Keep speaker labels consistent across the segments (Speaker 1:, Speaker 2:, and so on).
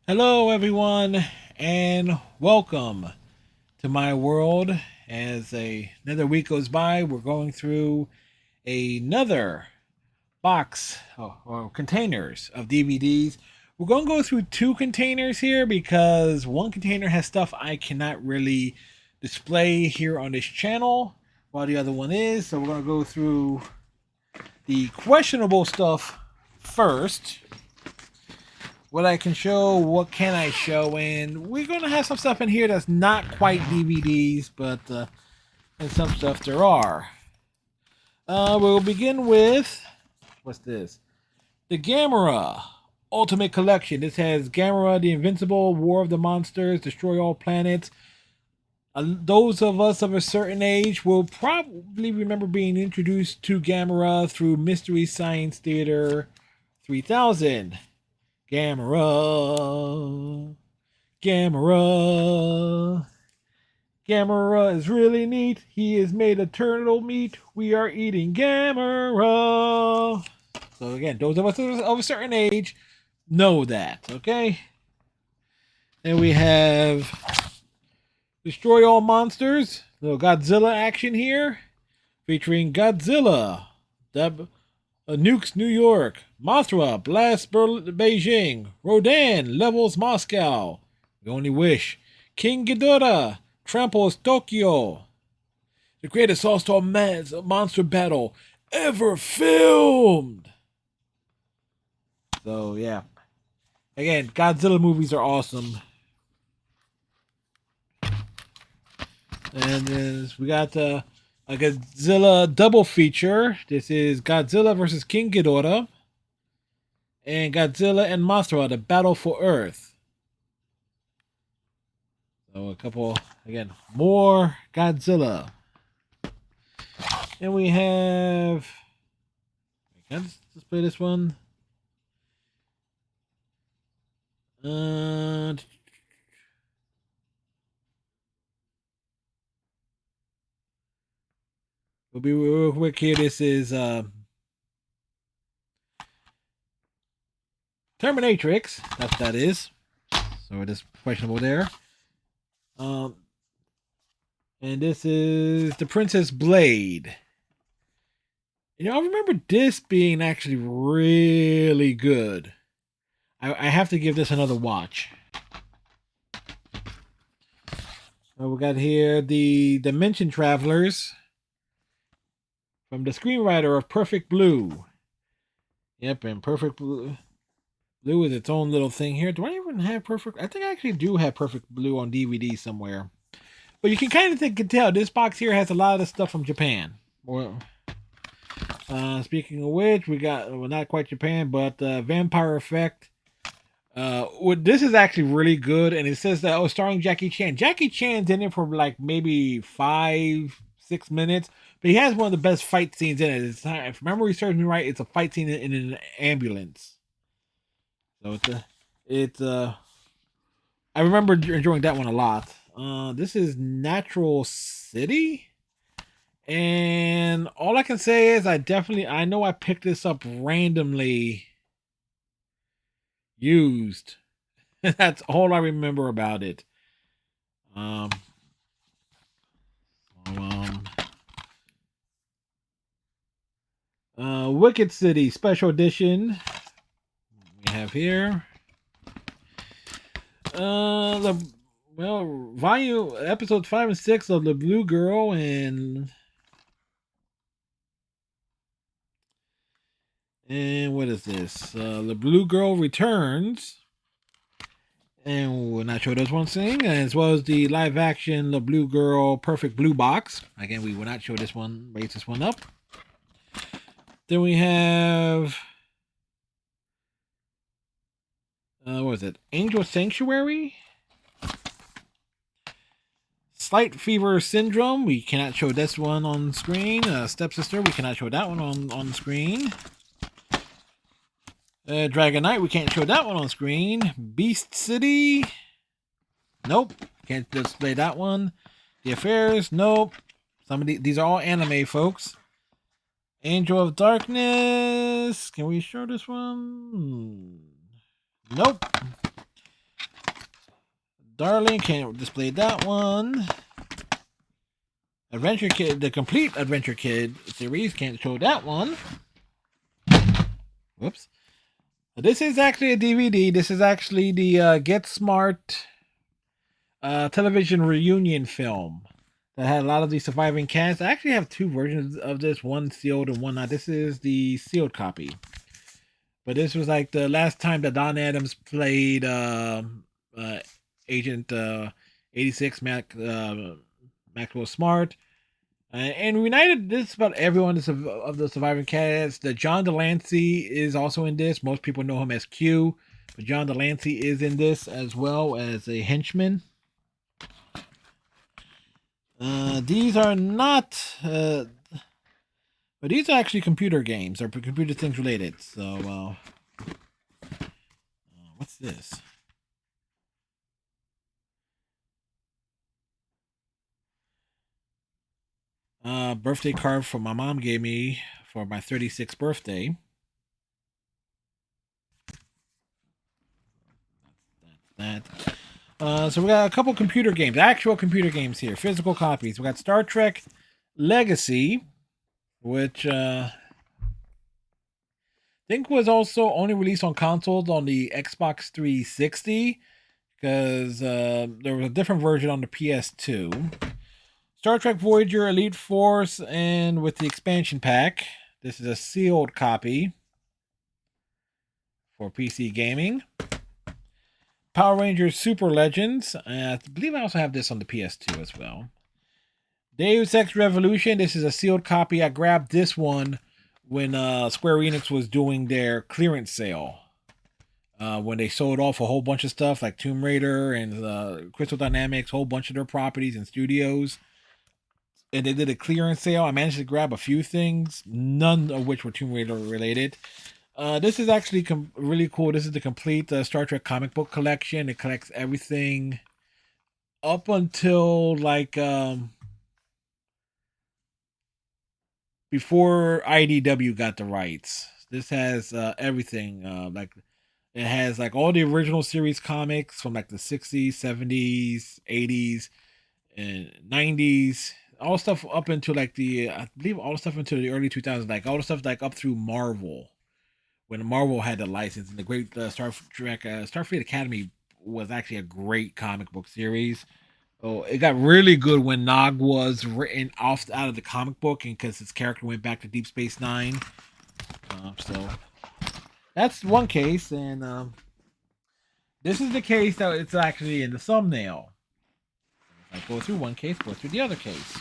Speaker 1: Hello, everyone, and welcome to my world. As another week goes by, we're going through another box or containers of DVDs. We're going to go through two containers here because one container has stuff I cannot really display here on this channel, while the other one is. So we're going to go through the questionable stuff first. What I can show, what can I show, and we're gonna have some stuff in here that's not quite DVDs, but and some stuff there are. We'll begin with what's this? The Gamera Ultimate Collection. This has Gamera, the Invincible, War of the Monsters, Destroy All Planets. Those of us of a certain age will probably remember being introduced to Gamera through Mystery Science Theater 3000. Gamera. Gamera. Gamera is really neat. He is made of turtle meat. We are eating Gamera. So again, those of us of a certain age know that, okay? Then we have Destroy All Monsters. Little Godzilla action here. Featuring Godzilla. Nukes New York, Mothra, Blast Beijing, Rodan, Levels Moscow, We Only Wish, King Ghidorah, Tramples Tokyo, the greatest all-star monster battle ever filmed. So yeah, again, Godzilla movies are awesome. And then we got a Godzilla double feature. This is Godzilla versus King Ghidorah and Godzilla and Mothra, the battle for Earth. So a couple, again, more Godzilla. And we have, can I just play this one? We'll be real quick here. This is Terminatrix. That's what that is. So it is questionable there. Um, and this is the Princess Blade. You know, I remember this being actually really good. I have to give this another watch. We got here the Dimension Travelers from the screenwriter of Perfect Blue. Yep, and Perfect Blue is its own little thing here. Do I even have Perfect? I think I actually do have Perfect Blue on DVD somewhere. But you can kind of tell this box here has a lot of stuff from Japan. Well, speaking of which, we got, well, not quite Japan, but Vampire Effect. This is actually really good, and it says that starring Jackie Chan. Jackie Chan's in it for like maybe 5-6 minutes, but he has one of the best fight scenes in it. If memory serves me right, it's a fight scene in an ambulance. So I remember enjoying that one a lot. This is Natural City, and all I can say is I know I picked this up randomly used. That's all I remember about it. Um, Wicked City Special Edition. We have here. Volume episodes 5 and 6 of The Blue Girl and what is this? The Blue Girl Returns. And we'll not show this one thing, as well as the live action The Blue Girl Perfect Blue Box. Again, we will not show this one, raise this one up. Then we have, what is it? Angel Sanctuary? Slight Fever Syndrome. We cannot show this one on screen. Stepsister, we cannot show that one on screen. Dragon Knight, we can't show that one on screen. Beast City. Nope. Can't display that one. The Affairs, nope. These are all anime, folks. Angel of Darkness. Can we show this one? Nope. Darling, can't display that one. Adventure Kid, the complete Adventure Kid series, can't show that one. Whoops. This is actually a DVD. This is actually the Get Smart television reunion film that had a lot of the surviving cast. I actually have two versions of this, one sealed and one not. This is the sealed copy. But this was like the last time that Don Adams played Agent 86 Maxwell Smart. And United, this is about everyone of the surviving cast. That John Delancey is also in this. Most people know him as Q, but John Delancey is in this as well as a henchman. These are not, but these are actually computer games or computer things related. So, what's this? Birthday card from my mom gave me for my 36th birthday. That's that. So we got a couple computer games, actual computer games here, physical copies. We got Star Trek Legacy, which I think was also only released on consoles on the Xbox 360, because there was a different version on the PS2. Star Trek Voyager Elite Force, and with the expansion pack. This is a sealed copy for PC gaming. Power Rangers Super Legends. I believe I also have this on the PS2 as well. Deus Ex Revolution. This is a sealed copy. I grabbed this one when Square Enix was doing their clearance sale. When they sold off a whole bunch of stuff like Tomb Raider and Crystal Dynamics, whole bunch of their properties and studios. And they did a clearance sale. I managed to grab a few things, none of which were Tomb Raider related. This is actually really cool. This is the complete Star Trek comic book collection. It collects everything up until like before IDW got the rights. This has everything. Like it has like all the original series comics from like the 60s, 70s, 80s, and 90s. All stuff up into like I believe all the stuff into the early 2000s. Like all the stuff like up through Marvel, when Marvel had the license, and the great Star Trek Starfleet Academy was actually a great comic book series. Oh, it got really good when Nog was written off out of the comic book, and because his character went back to Deep Space Nine. So that's one case, and this is the case that it's actually in the thumbnail. If I go through one case, go through the other case.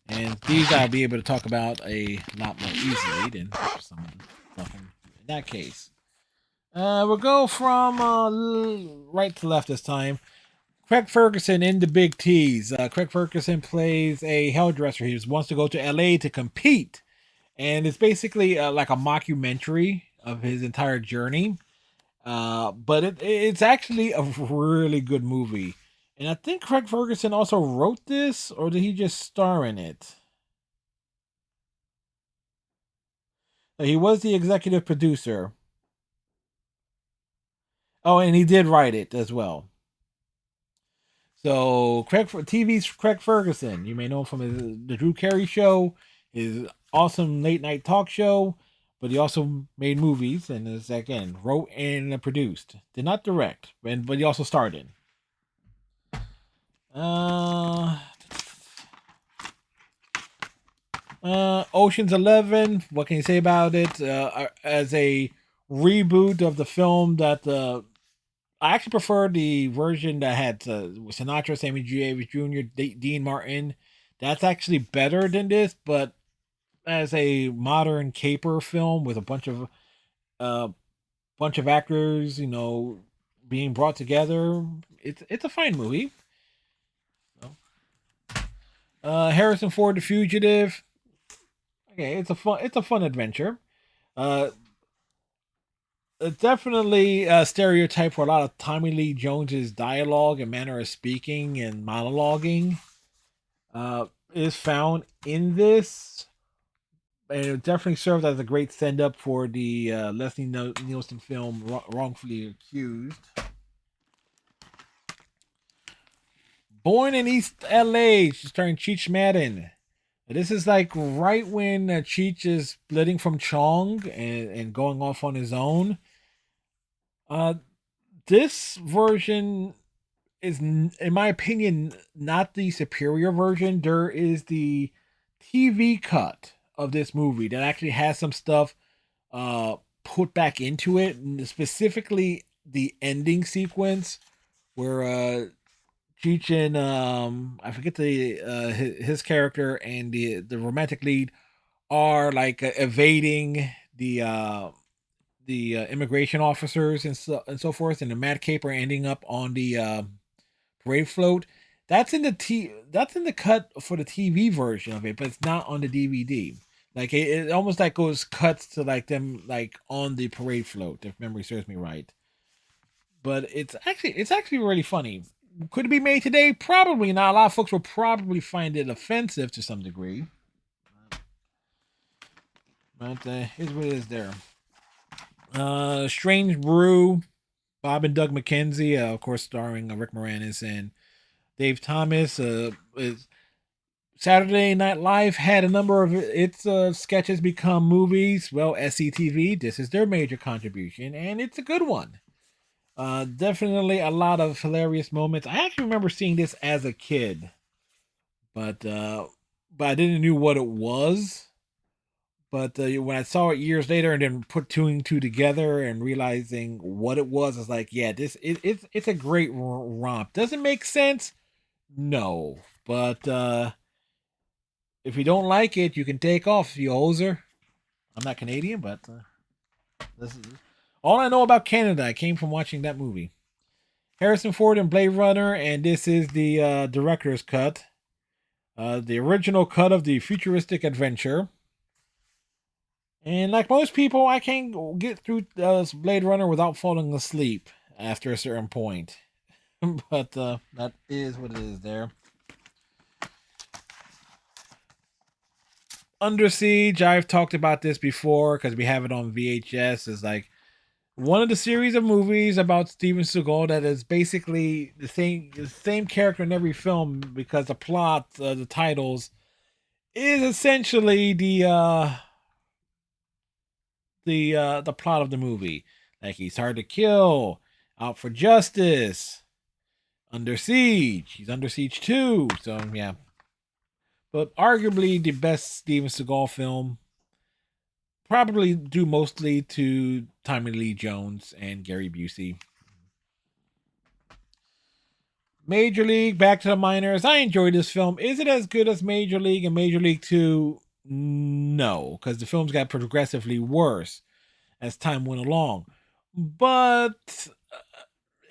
Speaker 1: And these I'll be able to talk about a lot more easily than some stuff in that case. We'll go from right to left this time. Craig Ferguson in the Big T's. Craig Ferguson plays a hairdresser. He wants to go to LA to compete. And it's basically like a mockumentary of his entire journey. But it's actually a really good movie. And I think Craig Ferguson also wrote this, or did he just star in it? He was the executive producer. Oh, and he did write it as well. So TV's Craig Ferguson. You may know him from the Drew Carey Show, his awesome late night talk show, but he also made movies and is again wrote and produced. Did not direct, but he also starred in. Ocean's 11. What can you say about it? As a reboot of the film that I actually prefer the version that had Sinatra, Sammy Davis Jr., Dean Martin. That's actually better than this, but as a modern caper film with a bunch of actors, being brought together, it's a fine movie. So, Harrison Ford, The Fugitive. Okay, it's a fun adventure. It's definitely a stereotype for a lot of Tommy Lee Jones's dialogue and manner of speaking and monologuing is found in this, and it definitely served as a great send up for the Leslie Nielsen film Wrongfully Accused. Born in East LA, she's starring Cheech Madden. This is like right when Cheech is splitting from Chong and going off on his own. Uh, this version is, in my opinion, not the superior version. There is the TV cut of this movie that actually has some stuff uh, put back into it, specifically the ending sequence where Cheech and I forget the his character and the romantic lead are like evading the immigration officers and so forth, and the Mad Caper ending up on the parade float. That's in the cut for the TV version of it, but it's not on the DVD. Like it almost like goes cuts to like them like on the parade float, if memory serves me right. But it's actually really funny. Could it be made today? Probably not. A lot of folks will probably find it offensive to some degree. But here's what it is there. Strange Brew, Bob and Doug McKenzie, of course, starring Rick Moranis and Dave Thomas. Saturday Night Live had a number of its sketches become movies. Well, SCTV, this is their major contribution, and it's a good one. Definitely a lot of hilarious moments. I actually remember seeing this as a kid, but I didn't know what it was. But when I saw it years later and then put two and two together and realizing what it was, it's like, yeah, it's a great romp. Does it make sense? No, but if you don't like it, you can take off, you hoser. I'm not Canadian, but this is all I know about Canada. I came from watching that movie. Harrison Ford and Blade Runner, and this is the director's cut. The original cut of the futuristic adventure. And like most people, I can't get through Blade Runner without falling asleep after a certain point. But that is what it is there. Under Siege, I've talked about this before because we have it on VHS. Is like one of the series of movies about Steven Seagal that is basically the same character in every film because the plot, the titles, is essentially the plot of the movie. Like he's hard to kill, out for justice, under siege. He's under siege too. So yeah, but arguably the best Steven Seagal film. Probably due mostly to Tommy Lee Jones and Gary Busey. Major League, back to the minors. I enjoyed this film. Is it as good as Major League and Major League 2? No, because the films got progressively worse as time went along. But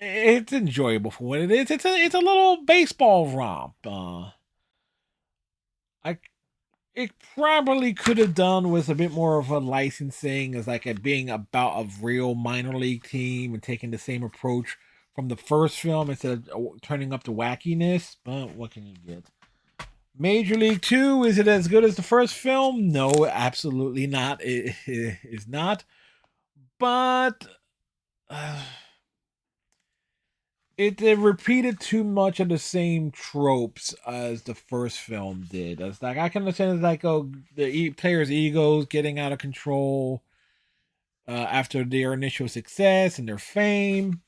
Speaker 1: it's enjoyable for what it is. It's a little baseball romp. I it probably could have done with a bit more of a licensing as like it being about a real minor league team and taking the same approach from the first film instead of turning up the wackiness. But what can you get? Major League 2, is it as good as the first film? No, absolutely not. It is not. But it repeated too much of the same tropes as the first film did. It's like I can understand it's like the players' egos getting out of control after their initial success and their fame.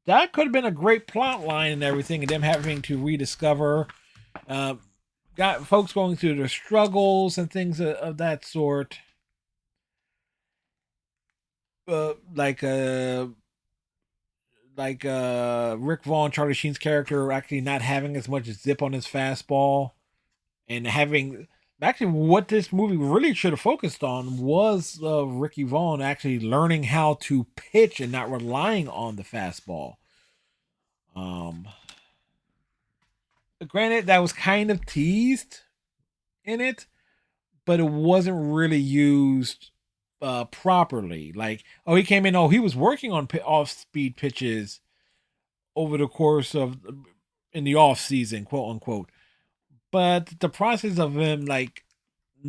Speaker 1: That could have been a great plot line and everything, and them having to rediscover, uh, got folks going through their struggles and things of that sort. Uh, like uh, Rick Vaughn, Charlie Sheen's character, actually not having as much zip on his fastball, and having actually what this movie really should have focused on was Ricky Vaughn actually learning how to pitch and not relying on the fastball. Um, Granted, that was kind of teased in it, but it wasn't really used properly. Like, oh, he came in, oh, he was working on off speed pitches over the course of in the off season, quote unquote. But the process of him like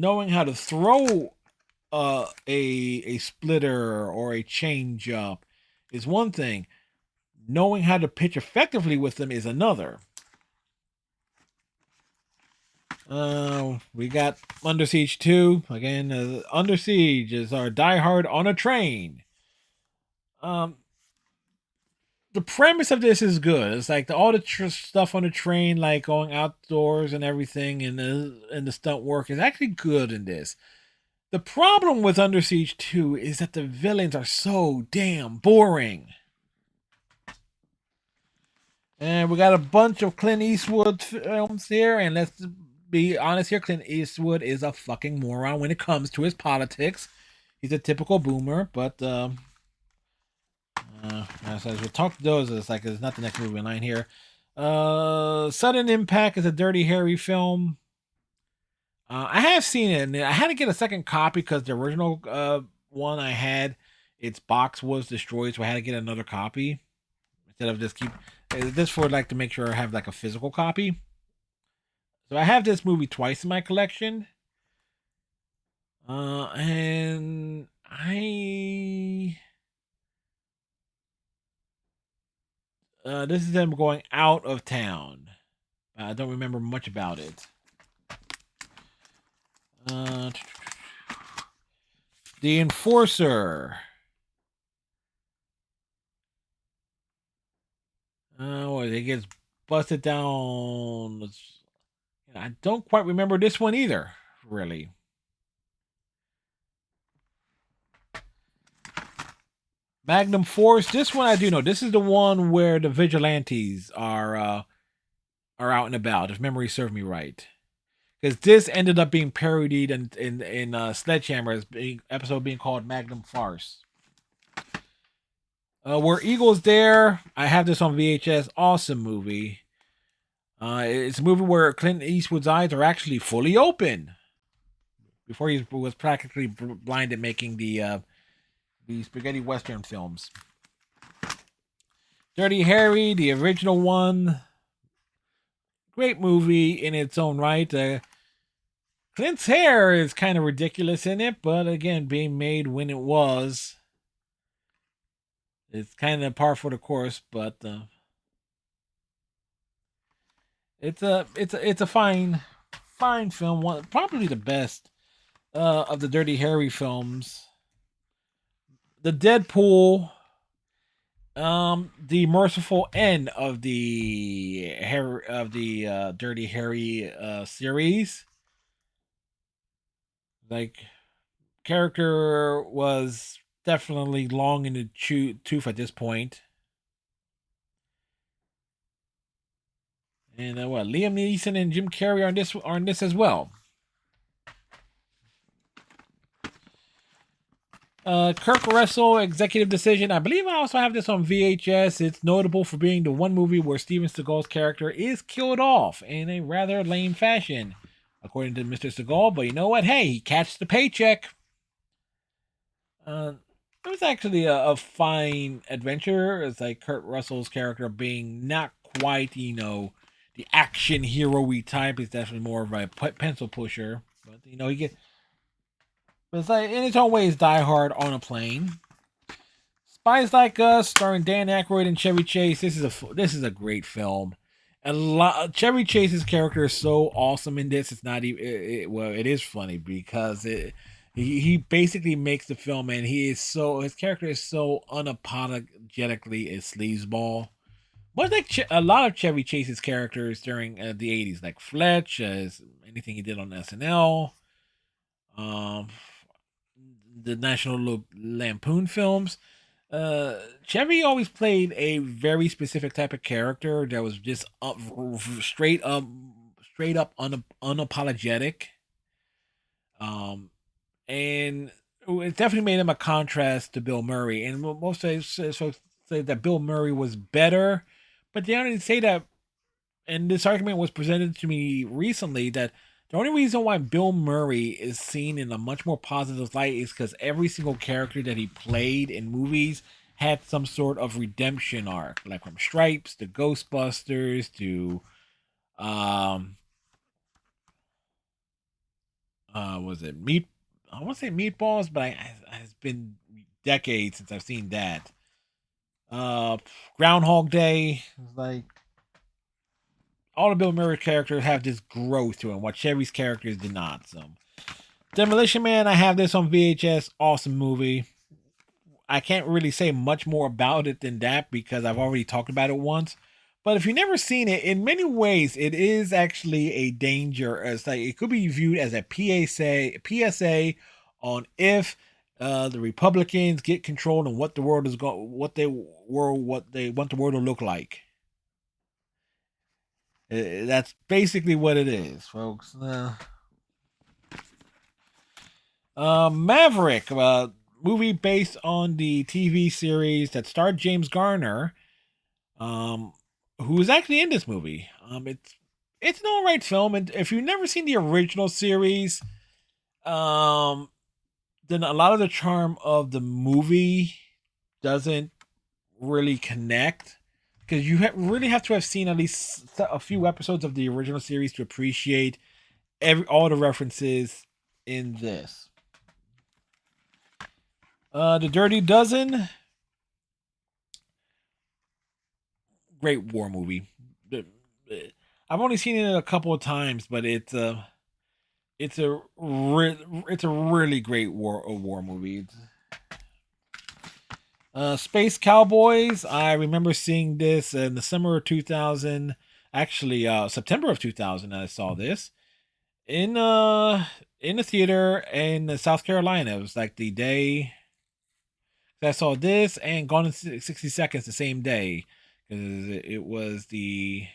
Speaker 1: knowing how to throw a splitter or a change up is one thing. Knowing how to pitch effectively with them is another. We got Under Siege 2. Again, Under Siege is our Die Hard on a train. The premise of this is good. It's like all the stuff on the train, like going outdoors and everything, and the stunt work is actually good in this. The problem with Under Siege 2 is that the villains are so damn boring. And we got a bunch of Clint Eastwood films here, and let's be honest here, Clint Eastwood is a fucking moron when it comes to his politics. He's a typical boomer, but as we talk to those, it's like it's not the next movie in line here. Sudden Impact is a Dirty Harry film. I have seen it, and I had to get a second copy because the original one I had, its box was destroyed, so I had to get another copy instead of just keep this for like to make sure I have like a physical copy. So I have this movie twice in my collection, and this is them going out of town. I don't remember much about it. The Enforcer. It gets busted down. I don't quite remember this one either, really. Magnum Force. This one I do know. This is the one where the vigilantes are out and about, if memory serves me right. Because this ended up being parodied in Sledgehammer's episode being called Magnum Farce. Where Eagles Dare, I have this on VHS. Awesome movie. It's a movie where Clint Eastwood's eyes are actually fully open. Before he was practically blind at making the spaghetti western films. Dirty Harry, the original one. Great movie in its own right. Clint's hair is kind of ridiculous in it, but again, being made when it was, it's kind of par for the course. But it's a fine film. One probably the best of the Dirty Harry films. The Deadpool, the merciful end of the Dirty Harry series. Like, character was definitely long in the tooth at this point. And Liam Neeson and Jim Carrey are in this as well. Kurt Russell, Executive Decision. I believe I also have this on VHS. It's notable for being the one movie where Steven Seagal's character is killed off in a rather lame fashion, according to Mr. Seagal. But you know what? Hey, he catches the paycheck. It was actually a fine adventure. It's like Kurt Russell's character being not quite, the action hero-y type. He's definitely more of a pencil pusher. But, he gets... But it's like, in its own way, it's Die Hard on a plane. Spies Like Us, starring Dan Aykroyd and Chevy Chase. This is a great film. Chevy Chase's character is so awesome in this. It's not even it is funny because he basically makes the film, and his character is so unapologetically a sleazeball. Much like a lot of Chevy Chase's characters during the 80s, like Fletch, anything he did on SNL. The National Lampoon films. Chevy always played a very specific type of character that was just straight up unapologetic. And it definitely made him a contrast to Bill Murray. And most folks say that Bill Murray was better, but they only say that. And this argument was presented to me recently that the only reason why Bill Murray is seen in a much more positive light is because every single character that he played in movies had some sort of redemption arc, like from Stripes to Ghostbusters to Was it meat? I want to say meatballs, but it's been decades since I've seen that. Uh, Groundhog Day, like all the Bill Murray characters have this growth to them, what Chevy's characters did not. So, Demolition Man, I have this on VHS. Awesome movie. I can't really say much more about it than that because I've already talked about it once. But if you've never seen it, in many ways, it is actually a danger. It's like it could be viewed as a PSA on if the Republicans get control and what the world is going, what they want the world to look like. That's basically what it is, folks. Maverick, movie based on the TV series that starred James Garner, um, who is actually in this movie. It's an alright film, and if you've never seen the original series, um, then a lot of the charm of the movie doesn't really connect because you really have to have seen at least a few episodes of the original series to appreciate all the references in this. The Dirty Dozen, great war movie. I've only seen it a couple of times, but it's a it's a really great war movie. Space Cowboys. I remember seeing this in the summer of 2000. Actually, September of 2000. I saw this in the theater in South Carolina. It was like the day I saw this and Gone in 60 Seconds the same day because it was the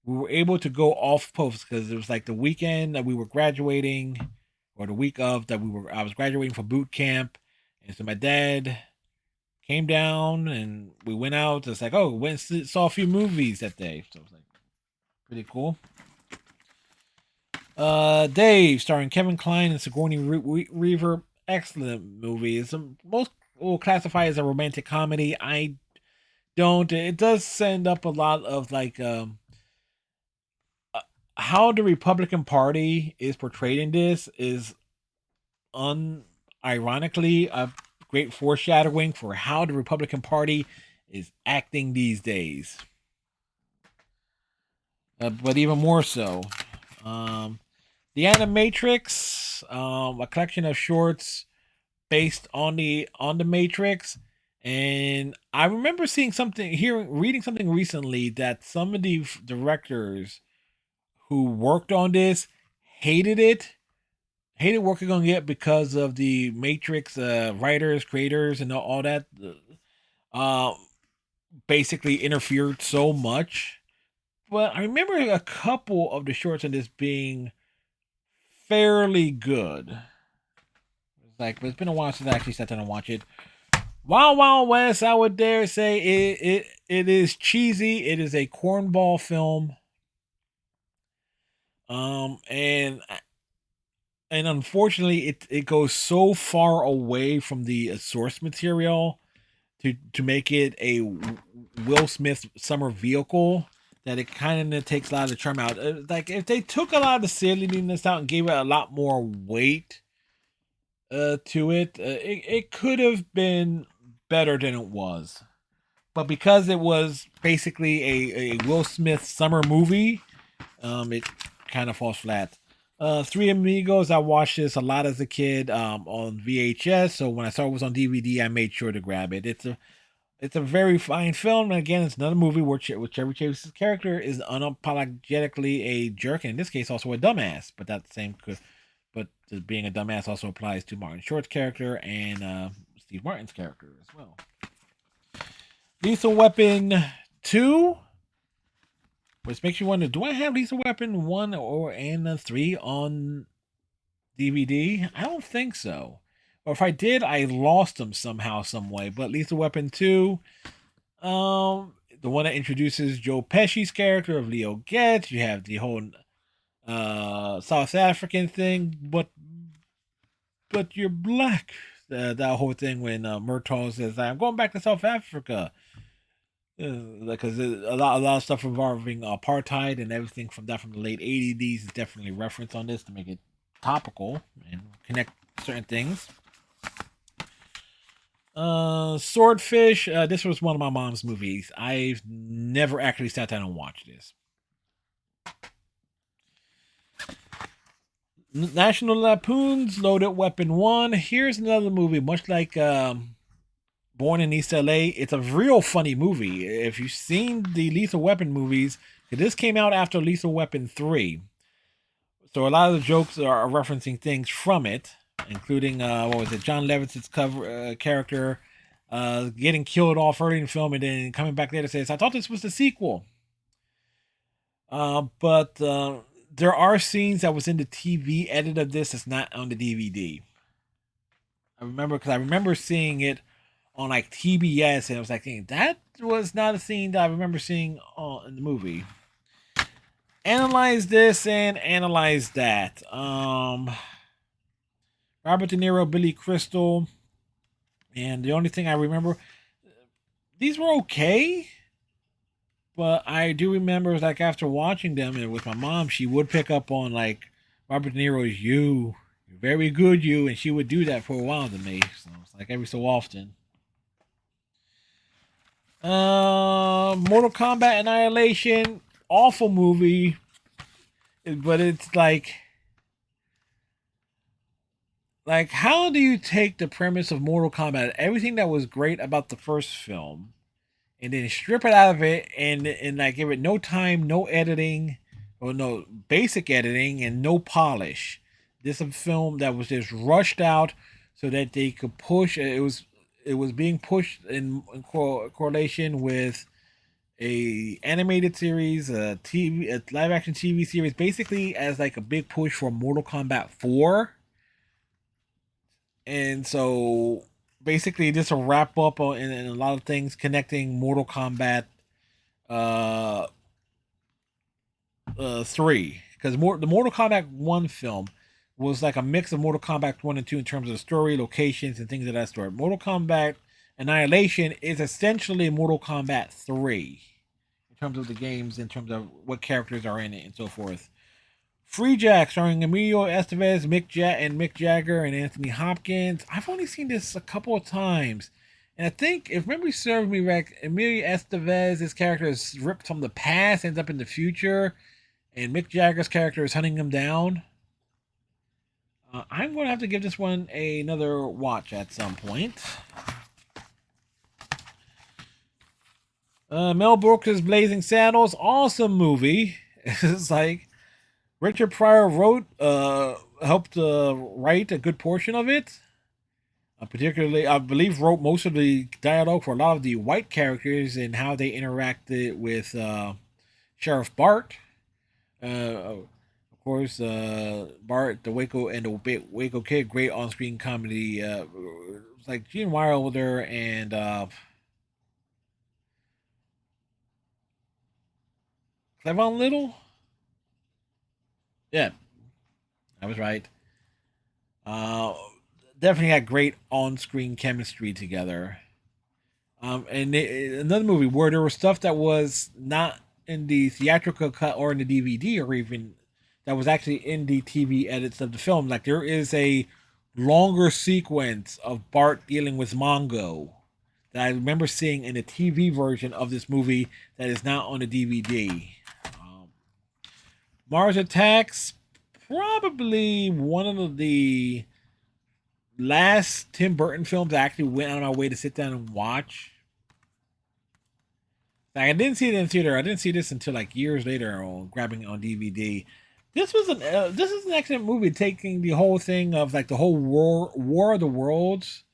Speaker 1: we were able to go off post because it was like the weekend that we were graduating or the week of that I was graduating from boot camp, and so my dad came down and we went out. It's like, oh, went and saw a few movies that day, so it was like pretty cool. Dave, starring Kevin Kline and Sigourney Weaver, excellent movie. Most will classify as a romantic comedy. I don't. It does send up a lot of like how the Republican Party is portrayed in this is unironically a great foreshadowing for how the Republican Party is acting these days. But even more so, um, the Animatrix, a collection of shorts based on the Matrix. And I remember seeing reading something recently that some of the directors who worked on this hated it, hated working on it because of the Matrix writers, creators, and all that. Uh, Basically interfered so much. But I remember a couple of the shorts in this being fairly good. But it's been a while since I actually sat down and watched it. Wild Wild West, I would dare say it is cheesy. It is a cornball film. Um, and and unfortunately, it goes so far away from the source material to make it a Will Smith summer vehicle that it kind of takes a lot of the charm out. Like if they took a lot of the silliness out and gave it a lot more weight to it, it could have been better than it was. But because it was basically a Will Smith summer movie, it kind of falls flat. Three Amigos, I watched this a lot as a kid on VHS. So when I saw it was on DVD, I made sure to grab it. It's a very fine film. And again, it's another movie where Chevy Chase's character is unapologetically a jerk, and in this case, also a dumbass. But that same could, but being a dumbass also applies to Martin Short's character and Steve Martin's character as well. Lethal Weapon 2, which makes you wonder, do I have Lethal Weapon 1 and 3 on DVD? I don't think so. Or if I did, I lost them somehow, some way. But Lethal Weapon 2, the one that introduces Joe Pesci's character of Leo Getz. You have the whole South African thing, but you're black. That whole thing when Murtaugh says, "I'm going back to South Africa." Because a lot of stuff involving apartheid and everything from the late '80s is definitely referenced on this to make it topical and connect certain things. Swordfish. This was one of my mom's movies. I've never actually sat down and watched this. National Lampoon's Loaded Weapon 1. Here's another movie, much like Born in East LA. It's a real funny movie. If you've seen the Lethal Weapon movies, this came out after Lethal Weapon 3. So a lot of the jokes are referencing things from it, including what was it, John Levitt's character getting killed off early in the film and then coming back later says, "I thought this was the sequel." But there are scenes that was in the TV edit of this that's not on the DVD. I remember seeing it on like TBS, and I was like, that was not a scene that I remember seeing in the movie. Analyze this and analyze that. Robert De Niro, Billy Crystal, and the only thing I remember, these were okay, but I do remember like after watching them and with my mom, she would pick up on like Robert De Niro's "you, you're very good, you," and she would do that for a while to me. So it's like every so often. Mortal Kombat Annihilation, awful movie, but it's like how do you take the premise of Mortal Kombat, everything that was great about the first film, and then strip it out of it and like give it no time, no editing, or no basic editing and no polish. This is a film that was just rushed out so that they could push. It was being pushed in correlation with a animated series, a live action TV series, basically as like a big push for Mortal Kombat 4. And so basically this will wrap up on in a lot of things connecting Mortal Kombat uh 3, because the Mortal Kombat 1 film was like a mix of Mortal Kombat 1 and 2 in terms of the story, locations, and things of that sort. Mortal Kombat Annihilation is essentially Mortal Kombat 3 in terms of the games, in terms of what characters are in it, and so forth. Free Jack, starring Emilio Estevez, Mick Jagger, and Anthony Hopkins. I've only seen this a couple of times. And I think, if memory serves me right, Emilio Estevez's character is ripped from the past, ends up in the future, and Mick Jagger's character is hunting him down. I'm going to have to give this one another watch at some point. Mel Brooks' Blazing Saddles, awesome movie. It's like Richard Pryor helped write a good portion of it. Particularly, I believe, wrote most of the dialogue for a lot of the white characters and how they interacted with Sheriff Bart. Of course, Bart, the Waco Kid, great on-screen comedy. It's like Gene Wilder and Cleavon Little. Yeah, I was right. Uh, Definitely had great on-screen chemistry together. Another movie where there was stuff that was not in the theatrical cut or in the DVD, or even that was actually in the TV edits of the film. Like there is a longer sequence of Bart dealing with Mongo that I remember seeing in the TV version of this movie that is not on the DVD. Mars Attacks, probably one of the last Tim Burton films I actually went on my way to sit down and watch. Like I didn't see it in theater. I didn't see this until like years later, or grabbing it on DVD. This is an excellent movie, taking the whole thing of like the whole War of the Worlds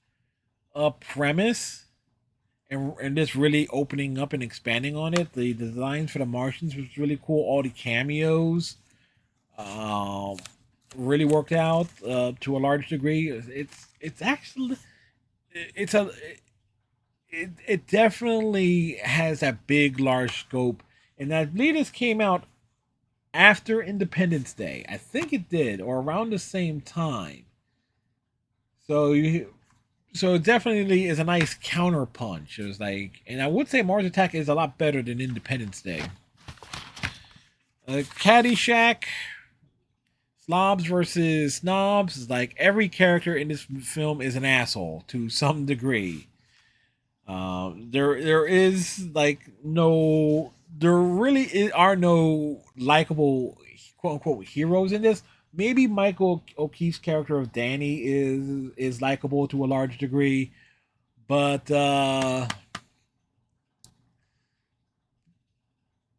Speaker 1: premise, and just really opening up and expanding on it. The designs for the Martians was really cool. All the cameos, um, really worked out to a large degree. It's actually it's a it definitely has that big large scope, and I believe this came out after Independence Day. I think it did, or around the same time. So So it definitely is a nice counter punch. It was like, and I would say Mars Attack is a lot better than Independence Day. Caddyshack, slobs versus snobs is like every character in this film is an asshole to some degree. There is like no, there really are no likable quote unquote heroes in this. Maybe Michael O'Keefe's character of Danny is likable to a large degree, but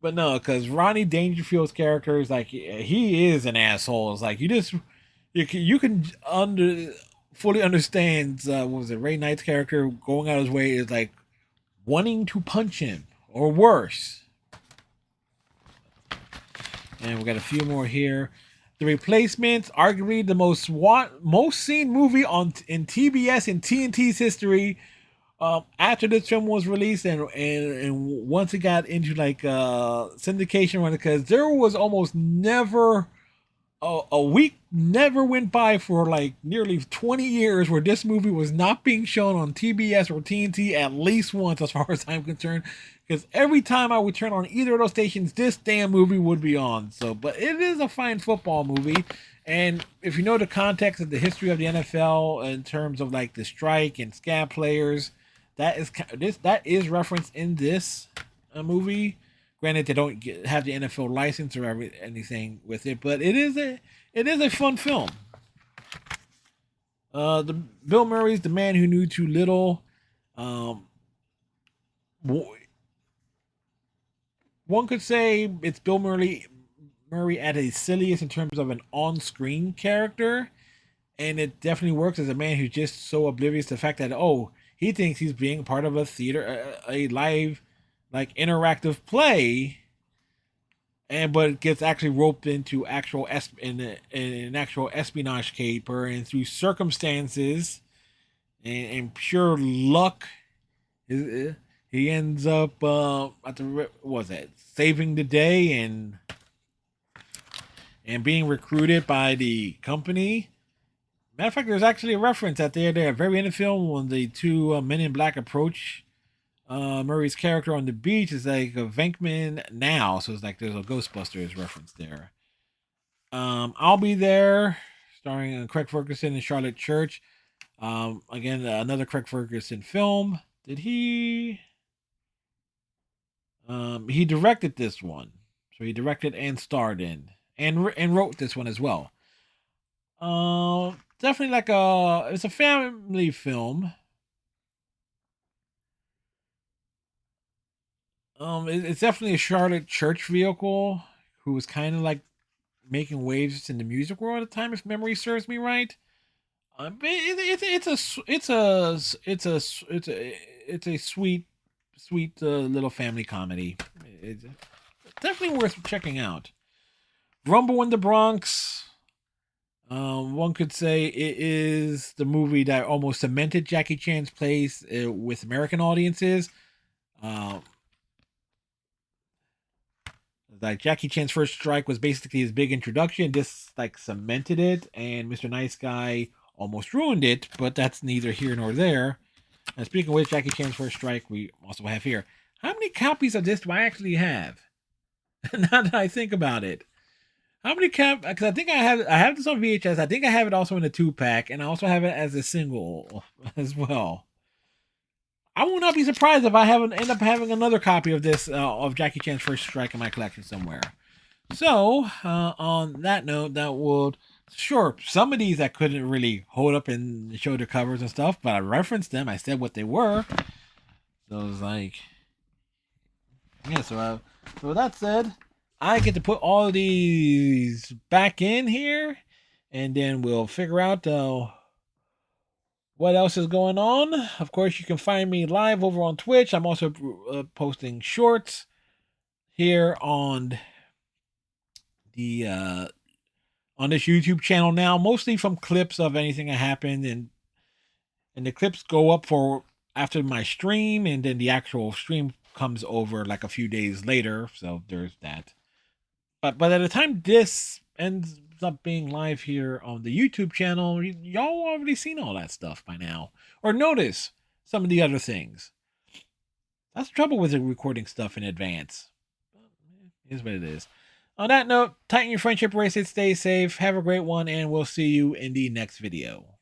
Speaker 1: but no, because Ronnie Dangerfield's character is like he is an asshole. It's like you can fully understand what was it Ray Knight's character going out of his way is like wanting to punch him or worse. And we got a few more here. The Replacements, arguably the most seen movie on in TBS and TNT's history. After this film was released and once it got into like syndication, because there was almost never a week never went by for like nearly 20 years where this movie was not being shown on TBS or TNT at least once, as far as I'm concerned. Because every time I would turn on either of those stations, this damn movie would be on. So, but it is a fine football movie. And if you know the context of the history of the NFL in terms of like the strike and scab players, that is referenced in this movie. Granted, they don't have the NFL license or anything with it, but it is a fun film. The Bill Murray's The Man Who Knew Too Little. Um, one could say it's Bill Murray at his silliest in terms of an on-screen character, and it definitely works as a man who's just so oblivious to the fact that he thinks he's being part of a theater, a live, like interactive play, and but gets actually roped into in an actual espionage caper, and through circumstances and pure luck, he ends up at the what was it saving the day and being recruited by the company. Matter of fact, there's actually a reference at the very end of the film when the two men in black approach Murray's character on the beach. Is like a Venkman now, so it's like there's a Ghostbusters reference there. I'll Be There, starring Craig Ferguson and Charlotte Church. Again, another Craig Ferguson film. Did he? He directed this one, so he directed and starred in and wrote this one as well. Definitely like it's a family film. It's definitely a Charlotte Church vehicle who was kind of like making waves in the music world at the time, if memory serves me right. It's a sweet little family comedy. It's definitely worth checking out. Rumble in the Bronx. One could say it is the movie that almost cemented Jackie Chan's place with American audiences. Um, like Jackie Chan's first strike was basically his big introduction. This like cemented it, and Mr. Nice Guy almost ruined it, but that's neither here nor there. And speaking of which, Jackie Chan's first strike, we also have here. How many copies of this do I actually have? Now that I think about it, how many because I think I have this on VHS. I think I have it also in a 2-pack, and I also have it as a single as well. I will not be surprised if I haven't end up having another copy of this of Jackie Chan's First Strike in my collection somewhere. So on that note, that would sure some of these I couldn't really hold up and show the covers and stuff, but I referenced them. I said what they were. So it was like, yeah. So with that said, I get to put all of these back in here, and then we'll figure out what else is going on. Of course, you can find me live over on Twitch. I'm also posting shorts here the on this YouTube channel now, mostly from clips of anything that happened, and the clips go up for after my stream, and then the actual stream comes over like a few days later. So there's that. But by the time this ends up being live here on the YouTube channel, y'all already seen all that stuff by now. Or notice some of the other things. That's the trouble with recording stuff in advance. It is what it is. On that note, tighten your friendship bracelets, stay safe, have a great one, and we'll see you in the next video.